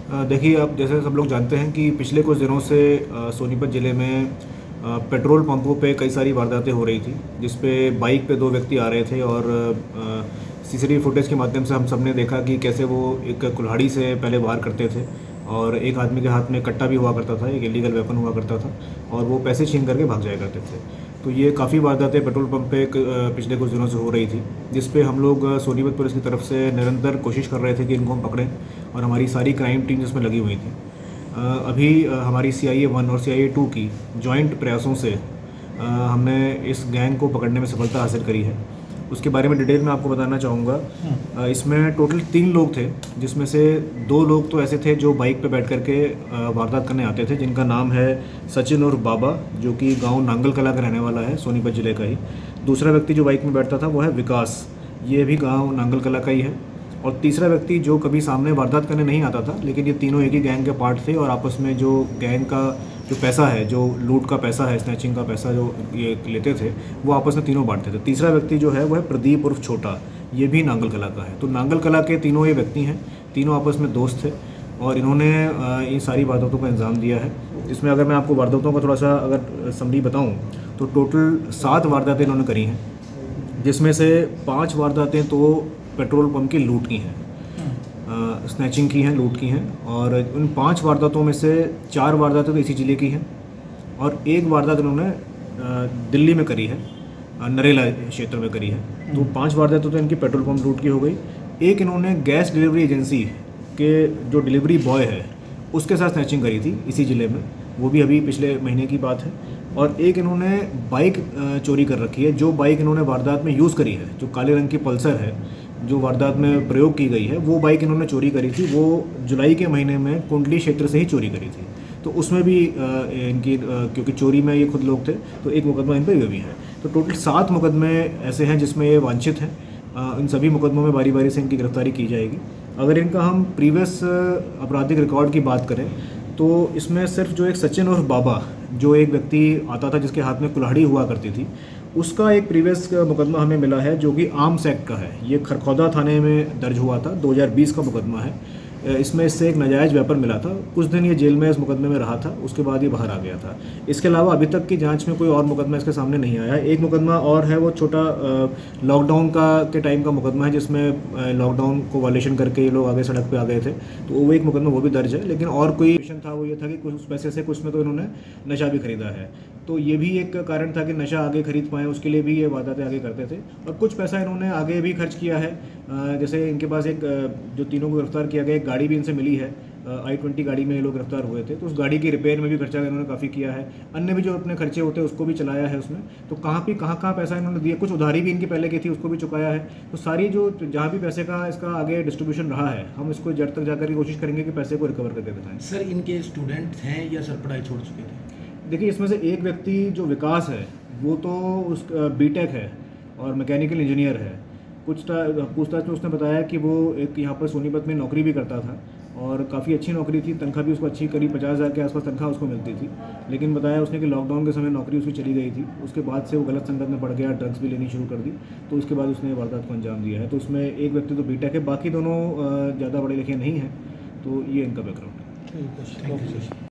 देखिए, अब जैसे सब लोग जानते हैं कि पिछले कुछ दिनों से सोनीपत ज़िले में पेट्रोल पंपों पे कई सारी वारदातें हो रही थी, जिस पे बाइक पे दो व्यक्ति आ रहे थे और सीसीटीवी फुटेज के माध्यम से हम सब ने देखा कि कैसे वो एक कुल्हाड़ी से पहले वार करते थे और एक आदमी के हाथ में कट्टा भी हुआ करता था, एक इलीगल वेपन हुआ करता था और वो पैसे छीन करके भाग जाया करते थे। तो ये काफ़ी वारदातें पेट्रोल पंप पे पिछले कुछ दिनों से हो रही थी, जिस पे हम लोग सोनीपत पुलिस की तरफ से निरंतर कोशिश कर रहे थे कि इनको हम पकड़ें और हमारी सारी क्राइम टीम जिसमें लगी हुई थी। अभी हमारी CIA-1 और CIA-2 की जॉइंट प्रयासों से हमने इस गैंग को पकड़ने में सफलता हासिल करी है। उसके बारे में डिटेल में आपको बताना चाहूँगा। इसमें टोटल 3 लोग थे, जिसमें से 2 लोग तो ऐसे थे जो बाइक पे बैठ कर के वारदात करने आते थे, जिनका नाम है सचिन उर्फ बाबा, जो कि गांव नांगल कला का रहने वाला है, सोनीपत ज़िले का ही। दूसरा व्यक्ति जो बाइक में बैठता था वो है विकास, ये भी गांव नांगल कला का ही है। और तीसरा व्यक्ति जो कभी सामने वारदात करने नहीं आता था, लेकिन ये तीनों एक ही गैंग के पार्ट थे और आपस में जो गैंग का जो पैसा है, जो लूट का पैसा है, स्नैचिंग का पैसा जो ये लेते थे, वो आपस में तीनों बांटते थे। तीसरा व्यक्ति जो है वो है प्रदीप उर्फ छोटा, ये भी नांगल कला का है। तो नांगल कला के तीनों ये व्यक्ति हैं, तीनों आपस में दोस्त थे और इन्होंने इन सारी वारदातों को अंजाम दिया है। इसमें अगर मैं आपको वारदातों का थोड़ा सा अगर समरी बताऊँ तो टोटल 7 वारदातें इन्होंने करी हैं, जिसमें से 5 वारदातें तो पेट्रोल पंप की लूट की हैं, स्नैचिंग की हैं, लूट की हैं। और उन 5 वारदातों में से 4 वारदातें तो इसी ज़िले की हैं और एक वारदात इन्होंने दिल्ली में करी है, नरेला क्षेत्र में करी है। तो 5 वारदातें तो इनकी पेट्रोल पंप लूट की हो गई। एक इन्होंने गैस डिलीवरी एजेंसी के जो डिलीवरी बॉय है उसके साथ स्नैचिंग करी थी इसी ज़िले में, वो भी अभी पिछले महीने की बात है। और एक इन्होंने बाइक चोरी कर रखी है, जो बाइक इन्होंने वारदात में यूज़ करी है, जो काले रंग की पल्सर है जो वारदात में प्रयोग की गई है, वो बाइक इन्होंने चोरी करी थी। वो जुलाई के महीने में कुंडली क्षेत्र से ही चोरी करी थी। तो उसमें भी इनकी क्योंकि चोरी में ये खुद लोग थे तो एक मुकदमा इन पर ये भी है। तो टोटल 7 मुकदमे ऐसे हैं जिसमें ये वांछित हैं। इन सभी मुकदमों में बारी बारी से इनकी गिरफ्तारी की जाएगी। अगर इनका हम प्रीवियस आपराधिक रिकॉर्ड की बात करें तो इसमें सिर्फ जो एक सचिन और बाबा, जो एक व्यक्ति आता था जिसके हाथ में कुल्हाड़ी हुआ करती थी, उसका एक प्रीवियस मुकदमा हमें मिला है जो कि आर्म्स एक्ट का है। ये खरखौदा थाने में दर्ज हुआ था, 2020 का मुकदमा है। इसमें इससे एक नाजायज़ वेपन मिला था। कुछ दिन ये जेल में इस मुकदमे में रहा था, उसके बाद ये बाहर आ गया था। इसके अलावा अभी तक की जांच में कोई और मुकदमा इसके सामने नहीं आया है। एक मुकदमा और है, वो छोटा लॉकडाउन का के टाइम का मुकदमा है, जिसमें लॉकडाउन को वायलेशन करके ये लोग आगे सड़क पे आ गए थे, तो वो एक मुकदमा वो भी दर्ज है। लेकिन और कोई मिशन था, वो ये था कि कुछ पैसे से कुछ में तो इन्होंने नशा भी खरीदा है। तो ये भी एक कारण था कि नशा आगे खरीद पाएँ, उसके लिए भी ये वारदातें आगे करते थे। और कुछ पैसा इन्होंने आगे भी खर्च किया है। जैसे इनके पास एक जो तीनों को गिरफ्तार किया गया, एक गाड़ी भी इनसे मिली है, I-20 गाड़ी में ये लोग गिरफ्तार हुए थे, तो उस गाड़ी की रिपेयर में भी खर्चा इन्होंने काफ़ी किया है। अन्य भी जो अपने खर्चे होते हैं उसको भी चलाया है उसमें। तो कहाँ पैसा इन्होंने दिया, कुछ उधारी भी इनकी पहले की थी उसको भी चुकाया है। तो सारी जो जहाँ भी पैसे का इसका आगे डिस्ट्रीब्यूशन रहा है, हम इसको जड़ तक जाकर की कोशिश करेंगे कि पैसे को रिकवर करके दिखाएं। सर, इनके स्टूडेंट हैं या सर पढ़ाई छोड़ चुके थे? देखिए, इसमें से एक व्यक्ति जो विकास है वो तो उस B.Tech है और मैकेनिकल इंजीनियर है। कुछ पूछताछ में उसने बताया कि वो एक यहाँ पर सोनीपत में नौकरी भी करता था और काफ़ी अच्छी नौकरी थी, तनख्वाह भी उसको अच्छी, करीब 50,000 के आसपास तनख्वाह उसको मिलती थी। लेकिन बताया उसने कि लॉकडाउन के समय नौकरी उसकी चली गई थी, उसके बाद से वो गलत संगत में पड़ गया, ड्रग्स भी लेनी शुरू कर दी, तो उसके बाद उसने वारदात को अंजाम दिया है। तो उसमें एक व्यक्ति तो B.Tech है, बाकी दोनों ज़्यादा पढ़े लिखे नहीं हैं। तो ये इनका बैकग्राउंड है। ठीक है, थैंक यू।